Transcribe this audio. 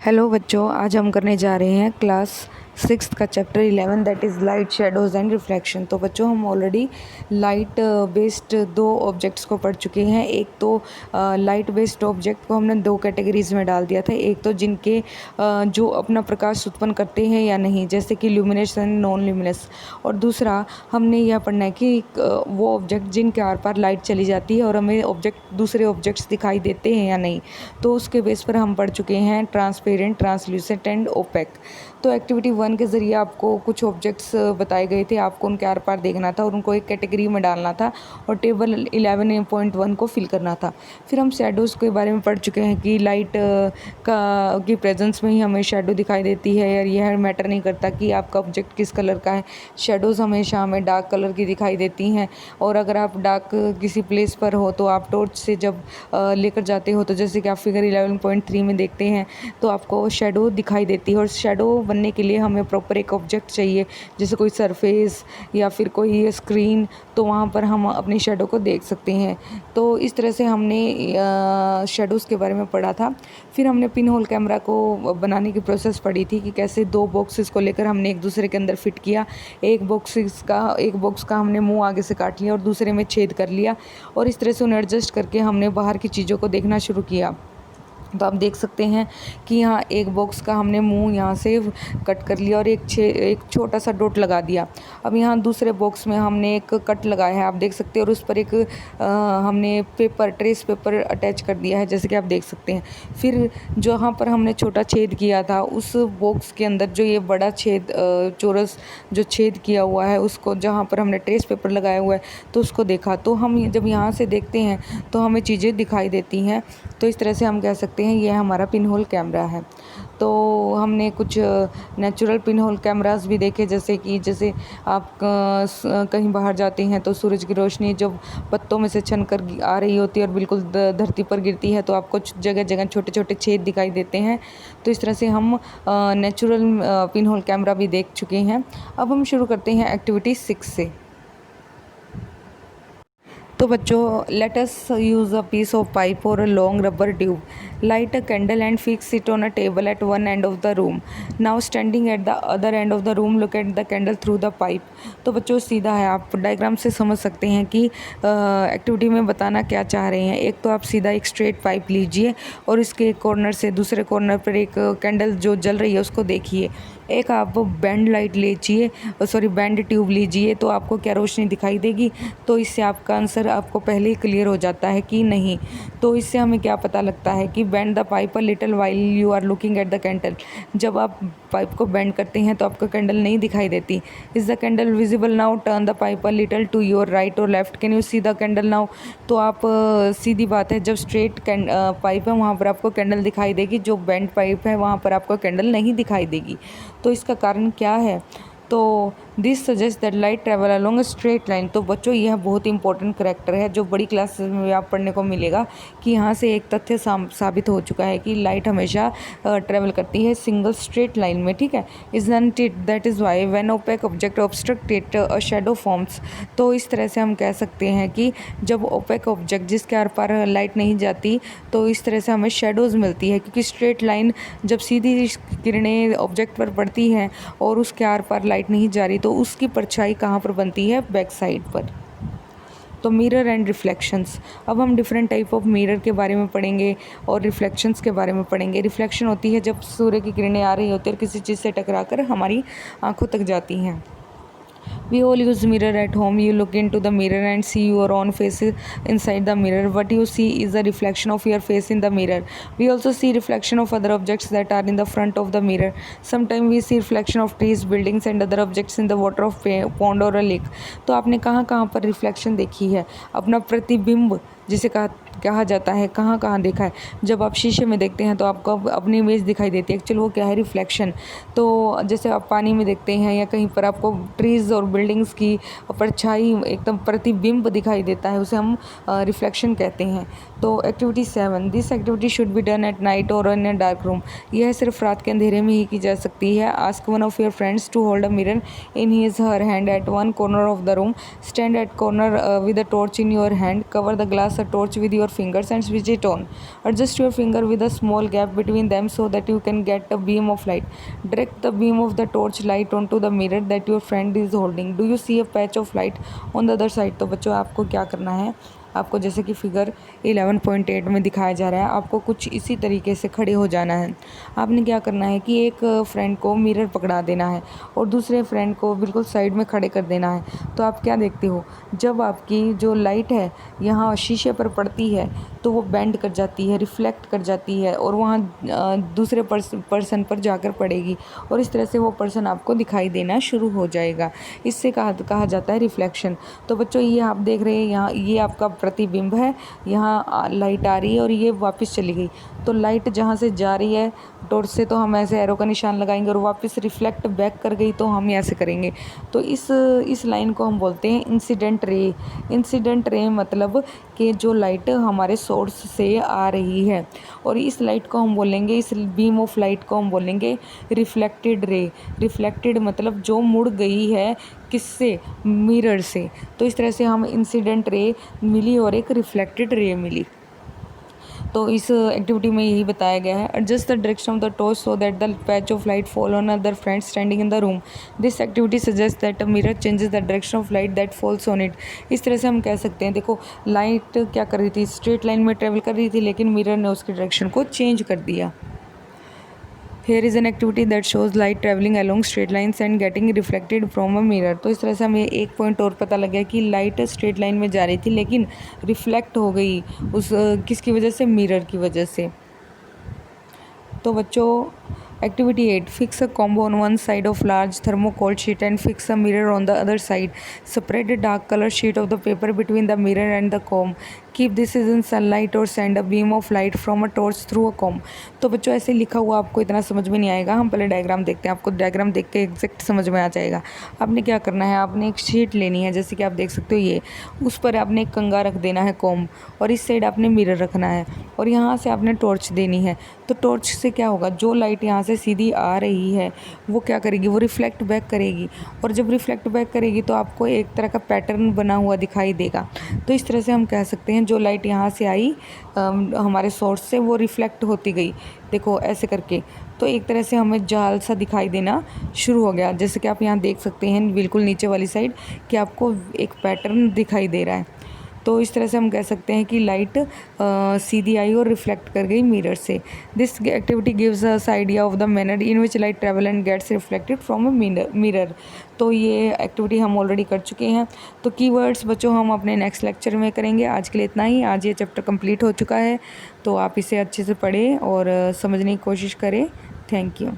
Hello बच्चों, आज हम करने जा रहे हैं क्लास 6 का chapter 11 that is light shadows and reflection. तो बच्चों, हम ऑलरेडी लाइट बेस्ड दो ऑब्जेक्ट्स को पढ़ चुके हैं। एक तो लाइट बेस्ड ऑब्जेक्ट को हमने दो कैटेगरीज में डाल दिया था। एक तो जिनके जो अपना प्रकाश उत्पन्न करते हैं या नहीं, जैसे कि ल्यूमिनस एंड नॉन ल्यूमिनस। और दूसरा हमने यह पढ़ना है कि वो ऑब्जेक्ट जिनके आर पार लाइट चली जाती है और हमें ऑब्जेक्ट दूसरे ऑब्जेक्ट्स दिखाई देते हैं या नहीं। तो उसके बेस पर हम पढ़ चुके हैं ट्रांसपेरेंट, ट्रांसल्यूसेंट एंड ओपेक। तो एक्टिविटी 1 के ज़रिए आपको कुछ ऑब्जेक्ट्स बताए गए थे, आपको उनके आर पार देखना था और उनको एक कैटेगरी में डालना था और टेबल 11.1 को फिल करना था। फिर हम शैडोज़ के बारे में पढ़ चुके हैं कि लाइट की प्रेजेंस में ही हमें शैडो दिखाई देती है, और यह मैटर नहीं करता कि आपका ऑब्जेक्ट किस कलर का है। शैडोज़ हमेशा हमें डार्क कलर की दिखाई देती हैं, और अगर आप डार्क किसी प्लेस पर हो तो आप टॉर्च से जब लेकर जाते हो, तो जैसे कि आप फिगर 11.3 में देखते हैं, तो आपको शैडो दिखाई देती है। और शैडो बनने के लिए हमें प्रॉपर एक ऑब्जेक्ट चाहिए, जैसे कोई सरफेस या फिर कोई स्क्रीन, तो वहाँ पर हम अपनी शैडो को देख सकते हैं। तो इस तरह से हमने शैडोज़ के बारे में पढ़ा था। फिर हमने पिन होल कैमरा को बनाने की प्रोसेस पढ़ी थी कि कैसे दो बॉक्सेस को लेकर हमने एक दूसरे के अंदर फिट किया। एक बॉक्स का हमने मुंह आगे से काट लिया और दूसरे में छेद कर लिया, और इस तरह से उन्हें एडजस्ट करके हमने बाहर की चीज़ों को देखना शुरू किया। तो आप देख सकते हैं कि यहाँ एक बॉक्स का हमने मुंह यहाँ से कट कर लिया और एक छोटा सा डॉट लगा दिया। अब यहाँ दूसरे बॉक्स में हमने एक कट लगाया है, आप देख सकते हैं, और उस पर एक हमने ट्रेस पेपर अटैच कर दिया है, जैसे कि आप देख सकते हैं। फिर जहाँ पर हमने छोटा छेद किया था, उस बॉक्स के अंदर जो ये बड़ा छेद चौरस जो छेद किया हुआ है, उसको जहाँ पर हमने ट्रेस पेपर लगाया हुआ है, तो उसको देखा। तो हम जब यहाँ से देखते हैं तो हमें चीज़ें दिखाई देती हैं। तो इस तरह से हम कह सकते हैं यह हमारा पिन होल कैमरा है। तो हमने कुछ नेचुरल पिन होल कैमरास भी देखे, जैसे आप कहीं बाहर जाते हैं तो सूरज की रोशनी जब पत्तों में से छन कर आ रही होती है और बिल्कुल धरती पर गिरती है, तो आपको जगह जगह छोटे छोटे छेद दिखाई देते हैं। तो इस तरह से हम नेचुरल पिन होल कैमरा भी देख चुके हैं। अब हम शुरू करते हैं एक्टिविटी 6 से। तो बच्चों, let us use a piece of pipe और a long rubber tube, light a candle and fix it on a table at one end of the room. Now standing at the other end of the room, look at the candle through the pipe. तो बच्चों सीधा है, आप diagram से समझ सकते हैं कि एक्टिविटी में बताना क्या चाह रहे हैं। एक तो आप सीधा एक स्ट्रेट पाइप लीजिए और इसके एक कॉर्नर से दूसरे कॉर्नर पर एक कैंडल जो जल रही है उसको देखिए। एक आप बैंड ट्यूब लीजिए, तो आपको क्या रोशनी दिखाई देगी। तो इससे आपका आंसर आपको पहले ही क्लियर हो जाता है कि नहीं। तो इससे हमें क्या पता लगता है कि bend the pipe a little while you are looking at the candle. जब आप पाइप को बेंड करते हैं तो आपको कैंडल नहीं दिखाई देती। Is the candle visible now, turn the pipe a little to your right और left, can you see the candle now. तो आप सीधी बात है, जब स्ट्रेट पाइप है वहाँ पर आपको कैंडल दिखाई देगी, जो बेंड पाइप है वहाँ पर आपको कैंडल नहीं दिखाई देगी। तो इसका कारण क्या है? तो this suggest that light travel along a straight line. तो बच्चों, यह बहुत इंपॉर्टेंट करैक्टर है जो बड़ी क्लासेस में आप पढ़ने को मिलेगा, कि यहाँ से एक तथ्य साबित हो चुका है कि लाइट हमेशा ट्रेवल करती है सिंगल स्ट्रेट लाइन में, ठीक है। Isn't it that is why when opaque object obstruct it a shadow forms. तो इस तरह से हम कह सकते हैं कि जब ओपेक ऑब्जेक्ट जिसके आर पार लाइट नहीं जाती, तो इस तरह से हमें शेडोज़ मिलती है, क्योंकि स्ट्रेट लाइन जब सीधी किरणें ऑब्जेक्ट पर पड़ती हैं और उसके आर पार लाइट नहीं जा रही, तो उसकी परछाई कहाँ पर बनती है? बैक साइड पर। तो मिरर एंड रिफ्लेक्शंस। अब हम डिफरेंट टाइप ऑफ मिरर के बारे में पढ़ेंगे और रिफ्लेक्शंस के बारे में पढ़ेंगे। रिफ्लेक्शन होती है जब सूर्य की किरणें आ रही होती है और किसी चीज़ से टकराकर हमारी आंखों तक जाती हैं। We all use mirror at home. You look into the mirror and see your own face inside the mirror. What you see is a reflection of your face in the mirror. We also see reflection of other objects that are in the front of the mirror. Sometimes we see reflection of trees, buildings and other objects in the water of pond or a lake. तो आपने कहाँ कहाँ पर reflection देखी है? अपना प्रतिबिंब जिसे कहा जाता है, कहाँ कहाँ देखा है? जब आप शीशे में देखते हैं तो आपको अपनी इमेज दिखाई देती है। एक्चुअली वो क्या है? रिफ्लेक्शन। तो जैसे आप पानी में देखते हैं या कहीं पर आपको ट्रीज़ और बिल्डिंग्स की परछाई एकदम प्रतिबिंब दिखाई देता है, उसे हम रिफ्लेक्शन कहते हैं। तो activity 7, this activity should be done at night और इन अ डार्क रूम। यह सिर्फ रात के अंधेरे में ही की जा सकती है। Ask one of your friends to hold a mirror in his her hand at one corner of the room. Stand at corner with a torch in your hand. Cover the glass a torch with your fingers and switch it on. Adjust your finger with a small gap between them so that you can get a beam of light. Direct the beam of the torch light onto the mirror that your friend is holding. Do you see a patch of light on the other side? तो बच्चों आपको क्या करना है, आपको जैसे कि figure 11.8 में दिखाया जा रहा है, आपको कुछ इसी तरीके से खड़े हो जाना है। आपने क्या करना है कि एक फ्रेंड को मिरर पकड़ा देना है और दूसरे फ्रेंड को बिल्कुल साइड में खड़े कर देना है। तो आप क्या देखते हो, जब आपकी जो लाइट है यहाँ शीशे पर पड़ती है तो वो बेंड कर जाती है, रिफ्लेक्ट कर जाती है और वहाँ दूसरे पर्सन पर जाकर पड़ेगी और इस तरह से वो पर्सन आपको दिखाई देना शुरू हो जाएगा। इससे कहा जाता है रिफ्लेक्शन। तो बच्चों ये आप देख रहे हैं यहाँ, ये आपका प्रतिबिंब है, यहाँ लाइट आ रही है और ये वापस चली गई। तो लाइट जहाँ से जा रही है टॉर्च से तो हम ऐसे एरो का निशान लगाएंगे और वापस रिफ्लेक्ट बैक कर गई तो हम ऐसे करेंगे। तो इस लाइन को हम बोलते हैं इंसिडेंट रे। इंसिडेंट रे मतलब कि जो लाइट हमारे सोर्स से आ रही है, और इस लाइट को हम बोलेंगे, इस बीम ऑफ लाइट को हम बोलेंगे रिफ्लेक्टेड रे। रिफ्लेक्टेड मतलब जो मुड़ गई है किससे, मिरर से। तो इस तरह से हम इंसिडेंट रे मिली और एक रिफ्लेक्टेड रे मिली। तो इस एक्टिविटी में यही बताया गया है, adjust the direction of the torch so that the patch of light fall on other friends standing in the room. This activity suggest that a mirror changes the direction of light that falls on it. इस तरह से हम कह सकते हैं, देखो light क्या कर रही थी, स्ट्रेट लाइन में ट्रेवल कर रही थी, लेकिन मिरर ने उसकी डायरेक्शन को चेंज कर दिया। Here is an activity that shows light traveling along straight lines and getting reflected from a mirror। तो इस तरह से हमें एक पॉइंट और पता लग गया कि लाइट स्ट्रेट लाइन में जा रही थी लेकिन रिफ्लेक्ट हो गई उस किसकी वजह से, मिरर की वजह से। तो बच्चों activity 8, fix a comb on one side of large thermocol sheet and fix a mirror on the other side. Spread a dark color sheet of the paper between the mirror and the comb. Keep this in sunlight or send a beam of light from a torch through a comb। तो बच्चों ऐसे लिखा हुआ आपको इतना समझ में नहीं आएगा, हम पहले डायग्राम देखते हैं, आपको डायग्राम देख के एग्जैक्ट समझ में आ जाएगा। आपने क्या करना है, आपने एक शीट लेनी है, जैसे कि आप देख सकते हो ये, उस पर आपने एक कंघा रख देना है कॉम्ब, और इस साइड आपने मिरर रखना है और यहाँ से आपने टॉर्च देनी है। तो टॉर्च से क्या होगा, जो लाइट यहाँ से सीधी आ रही है वो क्या करेगी, वो रिफ्लेक्ट बैक करेगी, और जब रिफ्लेक्ट बैक करेगी तो आपको एक तरह का पैटर्न बना हुआ दिखाई देगा। तो इस तरह से हम कह सकते हैं जो लाइट यहाँ से आई हमारे सोर्स से, वो रिफ्लेक्ट होती गई, देखो ऐसे करके। तो एक तरह से हमें जाल सा दिखाई देना शुरू हो गया, जैसे कि आप यहाँ देख सकते हैं बिल्कुल नीचे वाली साइड कि आपको एक पैटर्न दिखाई दे रहा है। तो इस तरह से हम कह सकते हैं कि लाइट सीधी आई और रिफ्लेक्ट कर गई मिरर से। This activity gives us idea of the manner in which light travel and gets reflected from a mirror. तो ये एक्टिविटी हम ऑलरेडी कर चुके हैं। तो कीवर्ड्स बच्चों हम अपने नेक्स्ट लेक्चर में करेंगे। आज के लिए इतना ही। आज ये चैप्टर कंप्लीट हो चुका है, तो आप इसे अच्छे से पढ़ें और समझने की कोशिश करें। Thank you.